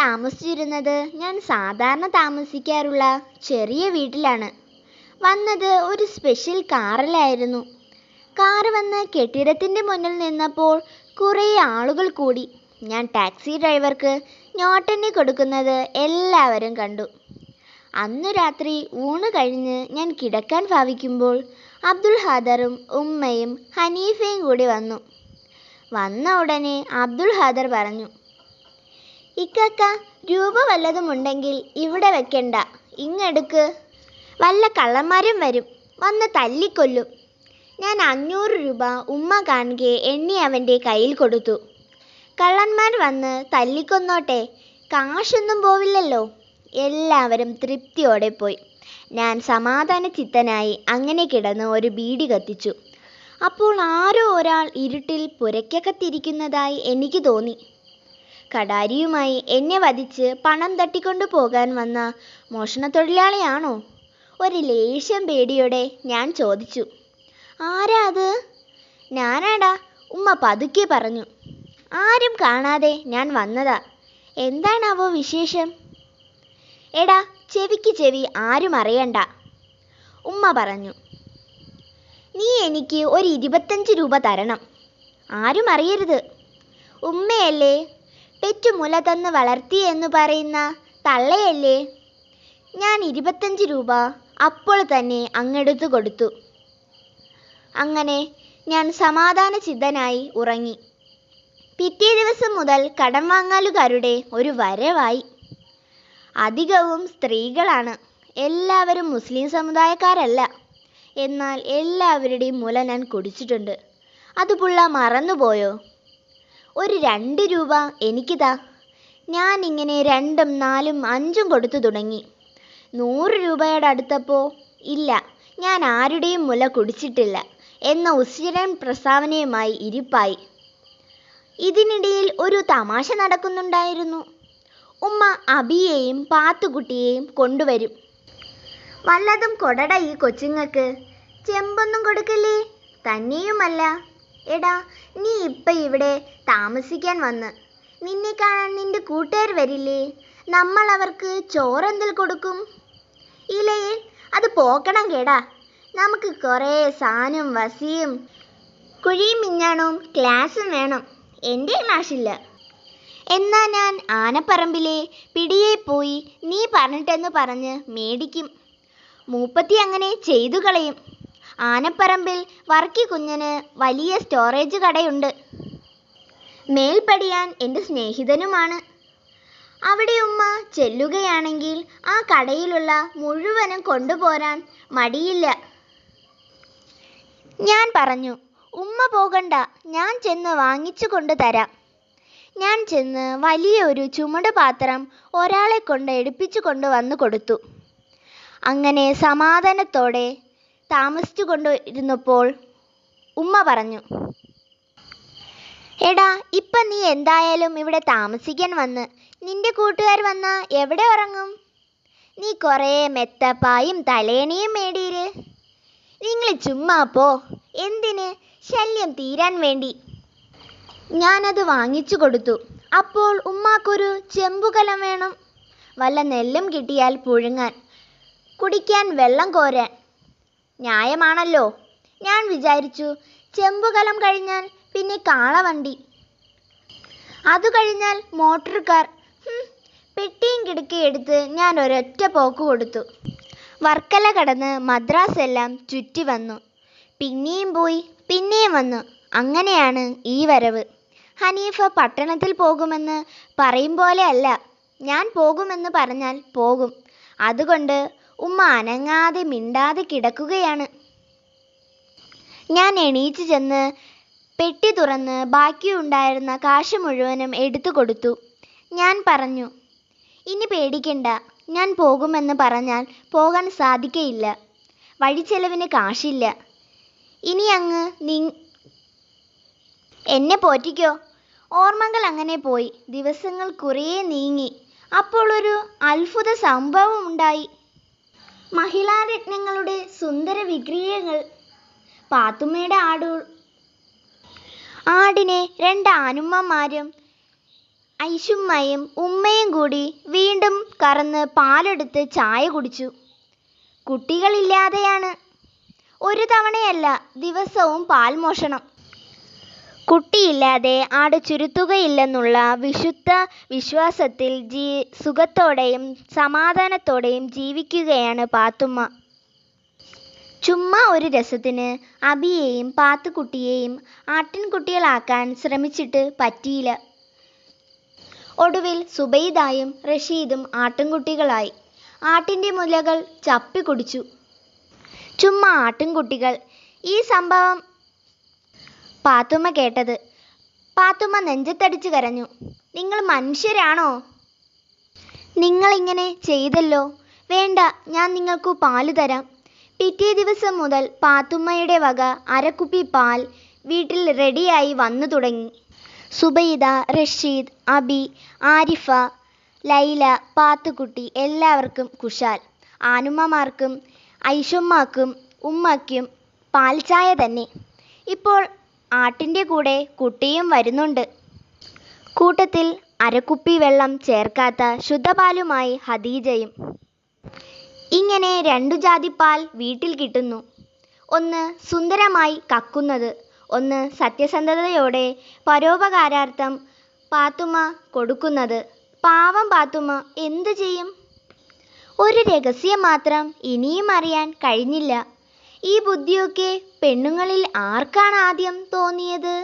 താമസിച്ചിരുന്നത് ഞാൻ സാധാരണ താമസിക്കാറുള്ള ചെറിയ വീട്ടിലാണ്. വന്നത് ഒരു സ്പെഷ്യൽ കാറിലായിരുന്നു. കാറ് വന്ന് കെട്ടിടത്തിൻ്റെ മുന്നിൽ നിന്നപ്പോൾ കുറേ ആളുകൾ കൂടി. ഞാൻ ടാക്സി ഡ്രൈവർക്ക് ഞോട്ടണ്ണി കൊടുക്കുന്നത് എല്ലാവരും കണ്ടു. അന്നു രാത്രി ഊണ് കഴിഞ്ഞ് ഞാൻ കിടക്കാൻ ഭാവിക്കുമ്പോൾ അബ്ദുൾ ഖാദറും ഉമ്മയും ഹനീഫയും കൂടി വന്നു. വന്ന ഉടനെ അബ്ദുൾ ഖാദർ പറഞ്ഞു, ഇക്കാക്ക, രൂപ വല്ലതുമുണ്ടെങ്കിൽ ഇവിടെ വെക്കണ്ട, ഇങ്ങെടുക്ക്. വല്ല കള്ളന്മാരും വരും, വന്ന് തല്ലിക്കൊല്ലും. ഞാൻ 500 രൂപ ഉമ്മ കാണുകെ എണ്ണി അവൻ്റെ കയ്യിൽ കൊടുത്തു. കള്ളന്മാർ വന്ന് തല്ലിക്കൊന്നോട്ടെ, കാശൊന്നും പോവില്ലല്ലോ. എല്ലാവരും തൃപ്തിയോടെ പോയി. ഞാൻ സമാധാന ചിത്തനായി അങ്ങനെ കിടന്ന് ഒരു ബീഡി കത്തിച്ചു. അപ്പോൾ ആരോ ഒരാൾ ഇരുട്ടിൽ പുരയ്ക്കകത്തിരിക്കുന്നതായി എനിക്ക് തോന്നി. കടാരിയുമായി എന്നെ വധിച്ച് പണം തട്ടിക്കൊണ്ടു പോകാൻ വന്ന മോഷണത്തൊഴിലാളിയാണോ? ഒരു ലേശം പേടിയോടെ ഞാൻ ചോദിച്ചു, ആരാ അത്? ഞാനാടാ, ഉമ്മ പതുക്കെ പറഞ്ഞു. ആരും കാണാതെ ഞാൻ വന്നതാ. എന്താണാവോ വിശേഷം? എടാ, ചെവിക്ക് ചെവി ആരും അറിയണ്ട, ഉമ്മ പറഞ്ഞു. നീ എനിക്ക് ഒരു 25 രൂപ തരണം. ആരും അറിയരുത്. ഉമ്മയല്ലേ, പെറ്റുമുല തന്ന് വളർത്തിയെന്നു പറയുന്ന തള്ളയല്ലേ. ഞാൻ 25 രൂപ അപ്പോൾ തന്നെ അങ്ങെടുത്തു കൊടുത്തു. അങ്ങനെ ഞാൻ സമാധാന ചിത്തനായി ഉറങ്ങി. പിറ്റേ ദിവസം മുതൽ കടം വാങ്ങലുകാരുടെ ഒരു വരവായി. അധികവും സ്ത്രീകളാണ്. എല്ലാവരും മുസ്ലിം സമുദായക്കാരല്ല. എന്നാൽ എല്ലാവരുടെയും മുല ഞാൻ കുടിച്ചിട്ടുണ്ട്. അത് പുള്ള മറന്നുപോയോ? ഒരു 2 രൂപ എനിക്ക് താ. ഞാനിങ്ങനെ 2ഉം 4ഉം 5ഉം കൊടുത്തു തുടങ്ങി. 100 രൂപയുടെ അടുത്തപ്പോൾ, ഇല്ല, ഞാൻ ആരുടെയും മുല കുടിച്ചിട്ടില്ല എന്ന ഉശിരൻ പ്രസ്താവനയുമായി ഇരിപ്പായി. ഇതിനിടയിൽ ഒരു തമാശ നടക്കുന്നുണ്ടായിരുന്നു. ഉമ്മ അബിയെയും പാത്തുകുട്ടിയെയും കൊണ്ടുവരും. വല്ലതും കൊടട ഈ കൊച്ചുങ്ങൾക്ക്, ചെമ്പൊന്നും കൊടുക്കല്ലേ. തന്നെയുമല്ല, എടാ, നീ ഇപ്പം ഇവിടെ താമസിക്കാൻ വന്ന് നിന്നെ കാണാൻ നിന്റെ കൂട്ടുകാർ വരില്ലേ? നമ്മൾ അവർക്ക് ചോറെന്തിൽ കൊടുക്കും? ഇലയിൽ. അത് പോക്കണം കേടാ. നമുക്ക് കുറേ സാനും വസിയും കുഴിയും മിഞ്ഞാണവും ക്ലാസും വേണം. എൻ്റെ ക്ലാസ്സില്ല. എന്നാ ഞാൻ ആനപ്പറമ്പിലെ പിടിയെ പോയി നീ പറഞ്ഞിട്ടെന്ന് പറഞ്ഞ് മേടിക്കും. മൂപ്പത്തി അങ്ങനെ ചെയ്തു കളയും. ആനപ്പറമ്പിൽ വർക്കി കുഞ്ഞന് വലിയ സ്റ്റോറേജ് കടയുണ്ട്. മേൽപ്പടിയാൻ എൻ്റെ സ്നേഹിതനുമാണ്. അവിടെ ഉമ്മ ചെല്ലുകയാണെങ്കിൽ ആ കടയിലുള്ള മുഴുവനും കൊണ്ടുപോരാൻ മടിയില്ല. ഞാൻ പറഞ്ഞു, ഉമ്മ പോകണ്ട, ഞാൻ ചെന്ന് വാങ്ങിച്ചു കൊണ്ട് തരാം. ഞാൻ ചെന്ന് വലിയൊരു ചുമട് പാത്രം ഒരാളെ കൊണ്ട് എടുപ്പിച്ചു കൊണ്ട് വന്നു കൊടുത്തു. അങ്ങനെ സമാധാനത്തോടെ താമസിച്ചു കൊണ്ടിരുന്നപ്പോൾ ഉമ്മ പറഞ്ഞു, എടാ, ഇപ്പം നീ എന്തായാലും ഇവിടെ താമസിക്കാൻ വന്ന് നിന്റെ കൂട്ടുകാർ വന്നാൽ എവിടെ ഉറങ്ങും? നീ കുറേ മെത്തപ്പായും തലേണിയും മേടിയിര്. നിങ്ങൾ ചുമ്മാ പോ. എന്തിന്? ശല്യം തീരാൻ വേണ്ടി. ഞാനത് വാങ്ങിച്ചു കൊടുത്തു. അപ്പോൾ ഉമ്മാക്കൊരു ചെമ്പുകലം വേണം. വല്ല നെല്ലും കിട്ടിയാൽ പുഴുങ്ങാൻ, കുടിക്കാൻ വെള്ളം കോരാൻ. ന്യായമാണല്ലോ. ഞാൻ വിചാരിച്ചു, ചെമ്പുകലം കഴിഞ്ഞാൽ പിന്നെ കാളവണ്ടി, അത് കഴിഞ്ഞാൽ മോട്ടോർ കാർ. പെട്ടിയും കിടക്കയും എടുത്ത് ഞാൻ ഒരൊറ്റ പോക്ക് കൊടുത്തു. വർക്കല കടന്ന് മദ്രാസ് എല്ലാം ചുറ്റി വന്നു. പിന്നെയും പോയി, പിന്നെയും വന്നു. അങ്ങനെയാണ് ഈ വരവ്. ഹനീഫ പട്ടണത്തിൽ പോകുമെന്ന് പറയും പോലെ അല്ല. ഞാൻ പോകുമെന്ന് പറഞ്ഞാൽ പോകും. അതുകൊണ്ട് ഉമ്മ അനങ്ങാതെ മിണ്ടാതെ കിടക്കുകയാണ്. ഞാൻ എണീറ്റ് ചെന്ന് പെട്ടി തുറന്ന് ബാക്കിയുണ്ടായിരുന്ന കാശ് മുഴുവനും എടുത്തു കൊടുത്തു. ഞാൻ പറഞ്ഞു, ഇനി പേടിക്കണ്ട. ഞാൻ പോകുമെന്ന് പറഞ്ഞാൽ പോകാൻ സാധിക്കയില്ല. വഴിച്ചെലവിന് കാശില്ല. ഇനി അങ്ങ് എന്നെ പോറ്റിക്കോ. ഓർമ്മകൾ അങ്ങനെ പോയി. ദിവസങ്ങൾ കുറേ നീങ്ങി. അപ്പോൾ ഒരു അത്ഭുത സംഭവം ഉണ്ടായി. മഹിളാരത്നങ്ങളുടെ സുന്ദര വിഗ്രഹങ്ങൾ. പാത്തുമ്മയുടെ ആടിനെ 2 ആനുമ്മമാരും ഐഷുമ്മയും ഉമ്മയും കൂടി വീണ്ടും കറന്ന് പാലെടുത്ത് ചായ കുടിച്ചു. കുട്ടികളില്ലാതെയാണ്. ഒരു തവണയല്ല, ദിവസവും പാൽ മോഷണം. കുട്ടിയില്ലാതെ ആട് ചുരുത്തുകയില്ലെന്നുള്ള വിശുദ്ധ വിശ്വാസത്തിൽ സുഖത്തോടെയും സമാധാനത്തോടെയും ജീവിക്കുകയാണ് പാത്തുമ്മ. ചുമ്മാ ഒരു രസത്തിന് അബിയെയും പാത്തുക്കുട്ടിയെയും ആട്ടിൻകുട്ടികളാക്കാൻ ശ്രമിച്ചിട്ട് പറ്റിയില്ല. ഒടുവിൽ സുബൈദായും റഷീദും ആട്ടിൻകുട്ടികളായി. ആട്ടിൻ്റെ മുലകൾ ചപ്പിക്കുടിച്ചു. ചുമ്മാ ആട്ടിൻകുട്ടികൾ. ഈ സംഭവം പാത്തുമ്മ കേട്ടത്. പാത്തുമ്മ നെഞ്ചത്തടിച്ച് കരഞ്ഞു. നിങ്ങൾ മനുഷ്യരാണോ? നിങ്ങളിങ്ങനെ ചെയ്തല്ലോ. വേണ്ട, ഞാൻ നിങ്ങൾക്ക് പാല് തരാം. പിറ്റേ ദിവസം മുതൽ പാത്തുമ്മയുടെ വക അരക്കുപ്പി പാൽ വീട്ടിൽ റെഡിയായി വന്നു തുടങ്ങി. സുബൈദ, റഷീദ്, അബി, ആരിഫ, ലൈല, പാത്തുക്കുട്ടി എല്ലാവർക്കും കുശാൽ. ആനുമ്മമാർക്കും ഐഷുമ്മാക്കും ഉമ്മയ്ക്കും പാൽച്ചായ തന്നെ. ഇപ്പോൾ ആട്ടിൻ്റെ കൂടെ കുട്ടിയും വരുന്നുണ്ട്. കൂട്ടത്തിൽ അരക്കുപ്പി വെള്ളം ചേർക്കാത്ത ശുദ്ധപാലുമായി ഹദീജയും. ഇങ്ങനെ രണ്ടു ജാതി പാൽ വീട്ടിൽ കിട്ടുന്നു. ഒന്ന് സുന്ദരമായി കക്കുന്നത്, ഒന്ന് സത്യസന്ധതയോടെ പരോപകാരാർത്ഥം പാത്തുമ്മ കൊടുക്കുന്നത്. പാവം പാത്തുമ്മ എന്തു ചെയ്യും? ഒരു രഹസ്യം മാത്രം ഇനിയും അറിയാൻ കഴിഞ്ഞില്ല. ഈ ബുദ്ധിയൊക്കെ പെണ്ണുങ്ങളിൽ ആർക്കാണ് ആദ്യം തോന്നിയത്?